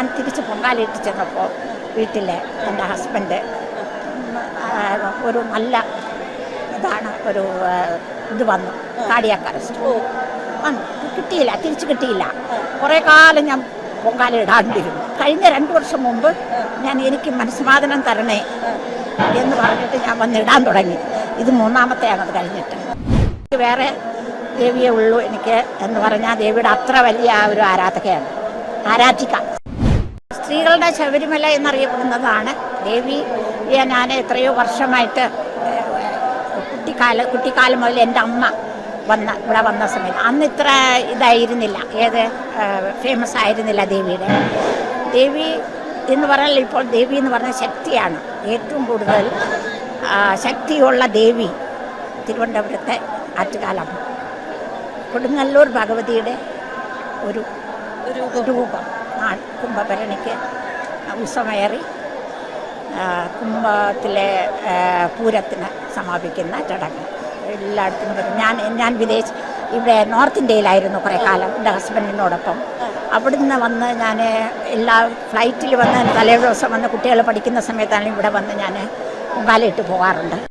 ഞാൻ തിരിച്ച് പൊങ്കാലയിട്ട് ചെന്നപ്പോൾ വീട്ടിൽ എൻ്റെ ഹസ്ബൻഡ് ഒരു നല്ല ഇതാണ് ഒരു ഇത് വന്നു, കാർഡിയാക് അറസ്റ്റ് വന്നു. കിട്ടിയില്ല, തിരിച്ച് കിട്ടിയില്ല. കുറേ കാലം ഞാൻ പൊങ്കാല ഇടാണ്ടിരുന്നു. കഴിഞ്ഞ 2 വർഷം മുമ്പ് എനിക്ക് മനസ്സമാധാനം തരണേ എന്ന് പറഞ്ഞിട്ട് ഞാൻ വന്നിടാൻ തുടങ്ങി. ഇത് 3ാമത്തെയാണത് കഴിഞ്ഞിട്ട്. വേറെ ദേവിയേ ഉള്ളൂ എനിക്ക് എന്ന് പറഞ്ഞാൽ ദേവിയുടെ അത്ര വലിയ ഒരു ആരാധിക. സ്ത്രീകളുടെ ശബരിമല എന്നറിയപ്പെടുന്നതാണ് ദേവിയെ. ഞാൻ എത്രയോ വർഷമായിട്ട് കുട്ടിക്കാലം മുതൽ എൻ്റെ അമ്മ ഇവിടെ വന്ന സമയത്ത് അന്ന് ഇത്ര ഇതായിരുന്നില്ല, ഫേമസ് ആയിരുന്നില്ല ദേവി എന്ന് പറഞ്ഞാൽ. ഇപ്പോൾ ദേവി എന്ന് പറഞ്ഞ ശക്തിയാണ്. ഏറ്റവും കൂടുതൽ ശക്തിയുള്ള ദേവി തിരുവനന്തപുരത്തെ ആറ്റുകാലം കൊടുങ്ങല്ലൂർ ഭഗവതിയുടെ ഒരു രൂപം. കുംഭഭരണിക്ക് ഉത്സവമേറി കുംഭത്തിലെ പൂരത്തിന് സമാപിക്കുന്ന ചടങ്ങ് എല്ലായിടത്തും വരും. ഞാൻ ഇവിടെ നോർത്ത് ഇന്ത്യയിലായിരുന്നു കുറേ കാലം എൻ്റെ ഹസ്ബൻഡിനോടൊപ്പം. അവിടുന്ന് വന്ന് ഞാൻ എല്ലാ ഫ്ലൈറ്റിൽ വന്ന് തലേ ദിവസം വന്ന് കുട്ടികൾ പഠിക്കുന്ന സമയത്താണ് ഇവിടെ വന്ന് ഞാൻ പൊങ്കാലയിട്ട് പോകാറുണ്ട്.